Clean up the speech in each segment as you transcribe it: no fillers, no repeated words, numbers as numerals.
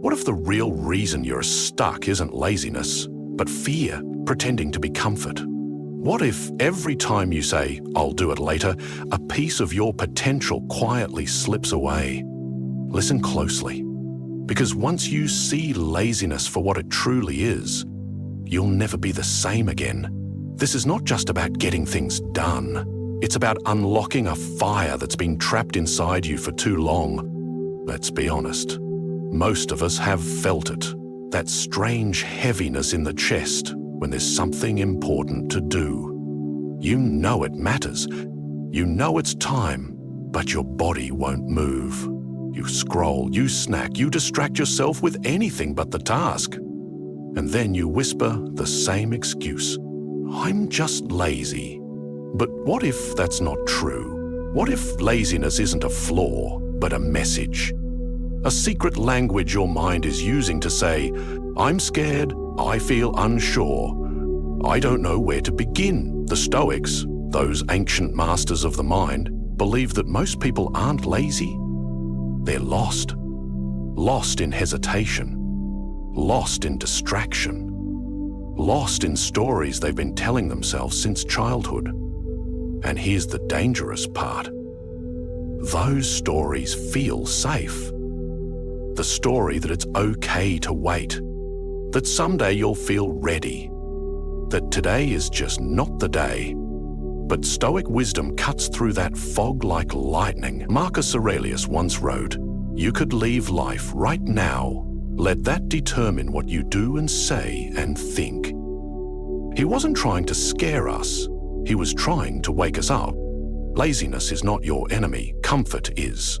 What if the real reason you're stuck isn't laziness, but fear pretending to be comfort? What if every time you say, "I'll do it later," a piece of your potential quietly slips away? Listen closely, because once you see laziness for what it truly is, you'll never be the same again. This is not just about getting things done. It's about unlocking a fire that's been trapped inside you for too long. Let's be honest. Most of us have felt it, that strange heaviness in the chest when there's something important to do. You know it matters. You know it's time, but your body won't move. You scroll, you snack, you distract yourself with anything but the task. And then you whisper the same excuse. "I'm just lazy." But what if that's not true? What if laziness isn't a flaw, but a message? A secret language your mind is using to say, "I'm scared, I feel unsure, I don't know where to begin." The Stoics, those ancient masters of the mind, believe that most people aren't lazy. They're lost. Lost in hesitation. Lost in distraction. Lost in stories they've been telling themselves since childhood. And here's the dangerous part. Those stories feel safe. The story that it's okay to wait, that someday you'll feel ready, that today is just not the day. But Stoic wisdom cuts through that fog like lightning. Marcus Aurelius once wrote, "You could leave life right now. Let that determine what you do and say and think." He wasn't trying to scare us. He was trying to wake us up. Laziness is not your enemy, comfort is.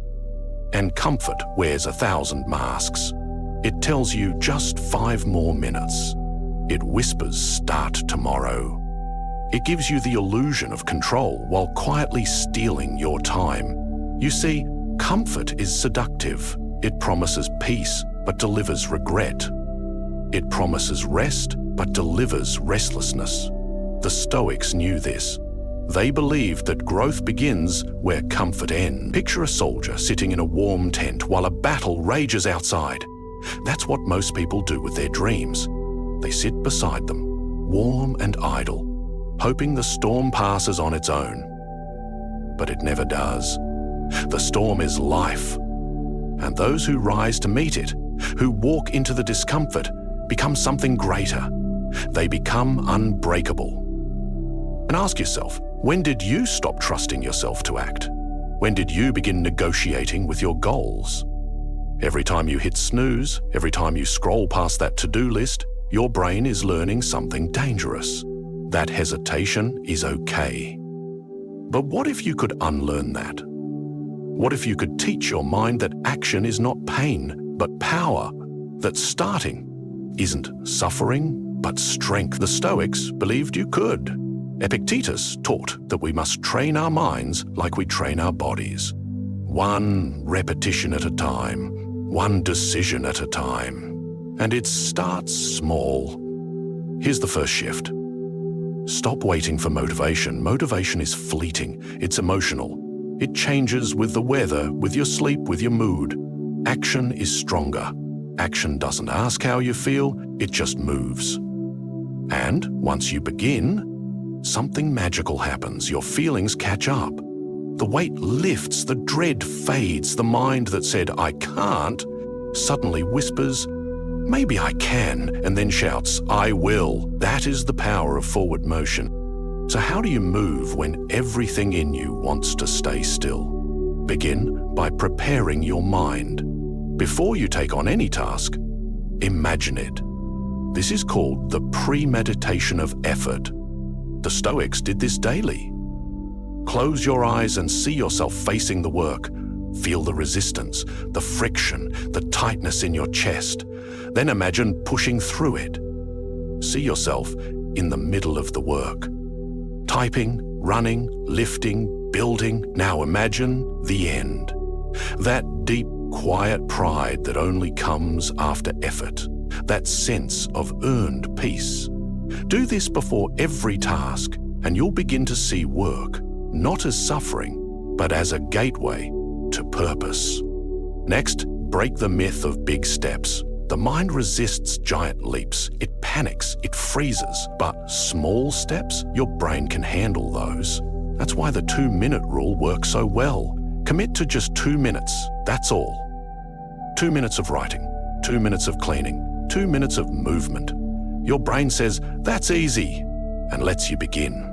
And comfort wears 1,000 masks. It tells you just 5 more minutes. It whispers, "Start tomorrow." It gives you the illusion of control while quietly stealing your time. You see, comfort is seductive. It promises peace, but delivers regret. It promises rest, but delivers restlessness. The Stoics knew this. They believed that growth begins where comfort ends. Picture a soldier sitting in a warm tent while a battle rages outside. That's what most people do with their dreams. They sit beside them, warm and idle, hoping the storm passes on its own. But it never does. The storm is life. And those who rise to meet it, who walk into the discomfort, become something greater. They become unbreakable. And ask yourself, when did you stop trusting yourself to act? When did you begin negotiating with your goals? Every time you hit snooze, every time you scroll past that to-do list, your brain is learning something dangerous. That hesitation is okay. But what if you could unlearn that? What if you could teach your mind that action is not pain, but power? That starting isn't suffering, but strength? The Stoics believed you could. Epictetus taught that we must train our minds like we train our bodies. One repetition at a time, one decision at a time. And it starts small. Here's the first shift. Stop waiting for motivation. Motivation is fleeting. It's emotional. It changes with the weather, with your sleep, with your mood. Action is stronger. Action doesn't ask how you feel, it just moves. And once you begin, something magical happens. Your feelings catch up. The weight lifts, the dread fades. The mind that said, "I can't," suddenly whispers, "Maybe I can," and then shouts, "I will." That is the power of forward motion. So how do you move when everything in you wants to stay still? Begin by preparing your mind. Before you take on any task, imagine it. This is called the Premeditation of Effort. The Stoics did this daily. Close your eyes and see yourself facing the work. Feel the resistance, the friction, the tightness in your chest. Then imagine pushing through it. See yourself in the middle of the work. Typing, running, lifting, building. Now imagine the end. That deep, quiet pride that only comes after effort. That sense of earned peace. Do this before every task, and you'll begin to see work, not as suffering, but as a gateway to purpose. Next, break the myth of big steps. The mind resists giant leaps. It panics, it freezes. But small steps, your brain can handle those. That's why the 2-minute rule works so well. Commit to just 2 minutes, that's all. 2 minutes of writing, 2 minutes of cleaning, 2 minutes of movement. Your brain says, that's easy, and lets you begin.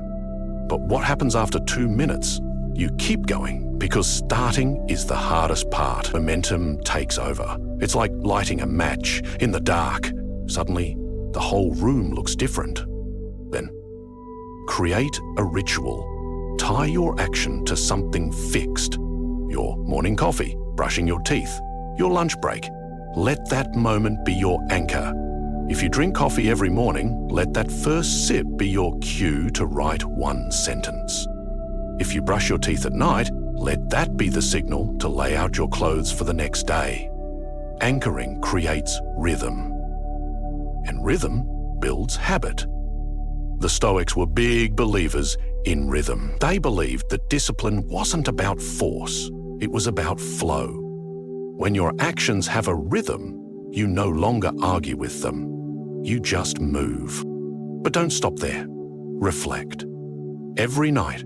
But what happens after 2 minutes? You keep going, because starting is the hardest part. Momentum takes over. It's like lighting a match in the dark. Suddenly, the whole room looks different. Then, create a ritual. Tie your action to something fixed. Your morning coffee, brushing your teeth, your lunch break. Let that moment be your anchor. If you drink coffee every morning, let that first sip be your cue to write 1 sentence. If you brush your teeth at night, let that be the signal to lay out your clothes for the next day. Anchoring creates rhythm, and rhythm builds habit. The Stoics were big believers in rhythm. They believed that discipline wasn't about force, it was about flow. When your actions have a rhythm, you no longer argue with them. You just move. But don't stop there. Reflect. Every night,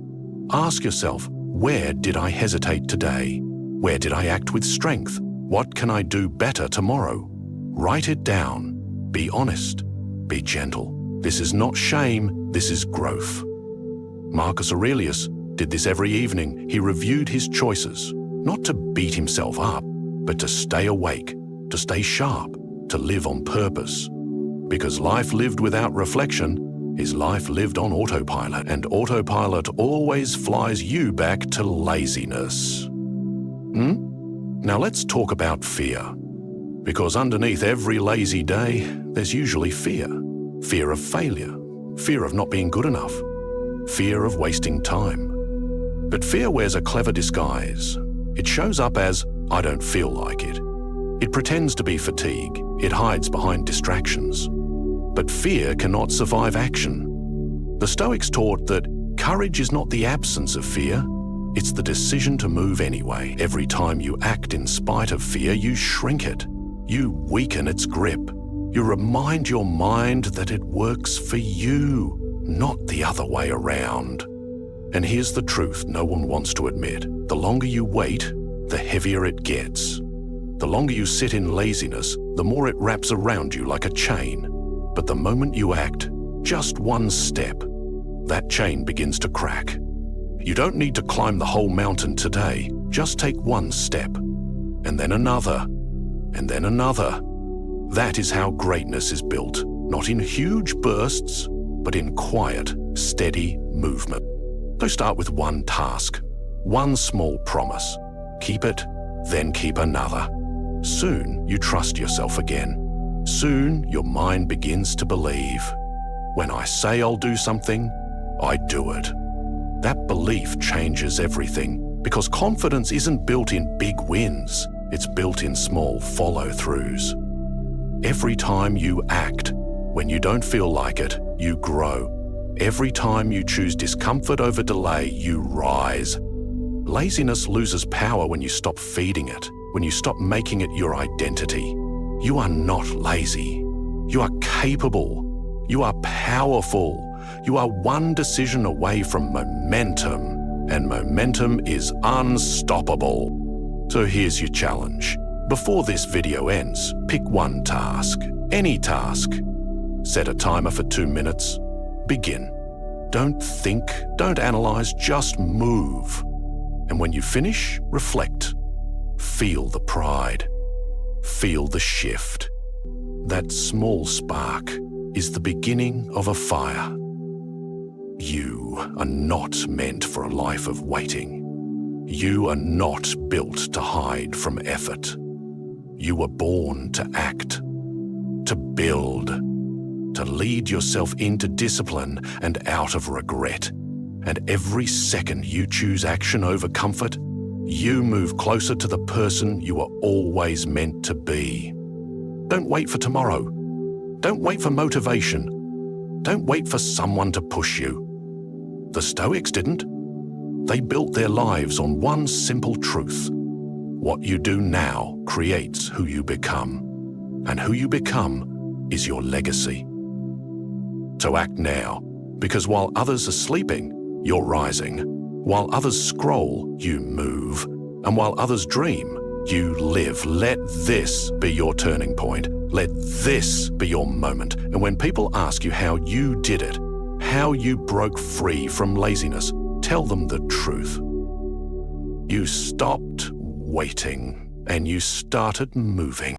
ask yourself, where did I hesitate today? Where did I act with strength? What can I do better tomorrow? Write it down. Be honest. Be gentle. This is not shame, this is growth. Marcus Aurelius did this every evening. He reviewed his choices, not to beat himself up, but to stay awake, to stay sharp, to live on purpose. Because life lived without reflection is life lived on autopilot, and autopilot always flies you back to laziness. Now let's talk about fear. Because underneath every lazy day, there's usually fear. Fear of failure, fear of not being good enough, fear of wasting time. But fear wears a clever disguise. It shows up as, I don't feel like it. It pretends to be fatigue. It hides behind distractions. But fear cannot survive action. The Stoics taught that courage is not the absence of fear, it's the decision to move anyway. Every time you act in spite of fear, you shrink it. You weaken its grip. You remind your mind that it works for you, not the other way around. And here's the truth no one wants to admit. The longer you wait, the heavier it gets. The longer you sit in laziness, the more it wraps around you like a chain. But the moment you act, just 1 step, that chain begins to crack. You don't need to climb the whole mountain today. Just take 1 step, and then another, and then another. That is how greatness is built, not in huge bursts, but in quiet, steady movement. So start with 1 task, 1 small promise. Keep it, then keep another. Soon you trust yourself again. Soon your mind begins to believe. When I say I'll do something, I do it. That belief changes everything, because confidence isn't built in big wins, it's built in small follow-throughs. Every time you act, when you don't feel like it, you grow. Every time you choose discomfort over delay, you rise. Laziness loses power when you stop feeding it, when you stop making it your identity. You are not lazy. You are capable. You are powerful. You are 1 decision away from momentum, and momentum is unstoppable. So here's your challenge. Before this video ends, pick 1 task, any task. Set a timer for 2 minutes. Begin. Don't think, don't analyze, just move. And when you finish, reflect. Feel the pride. Feel the shift. That small spark is the beginning of a fire. You are not meant for a life of waiting. You are not built to hide from effort. You were born to act, to build, to lead yourself into discipline and out of regret. And every second you choose action over comfort, you move closer to the person you were always meant to be. Don't wait for tomorrow. Don't wait for motivation. Don't wait for someone to push you. The Stoics didn't. They built their lives on 1 simple truth. What you do now creates who you become. and who you become is your legacy. So act now, because while others are sleeping, you're rising. While others scroll, you move. And while others dream, you live. Let this be your turning point. Let this be your moment. And when people ask you how you did it, how you broke free from laziness, tell them the truth. You stopped waiting and you started moving.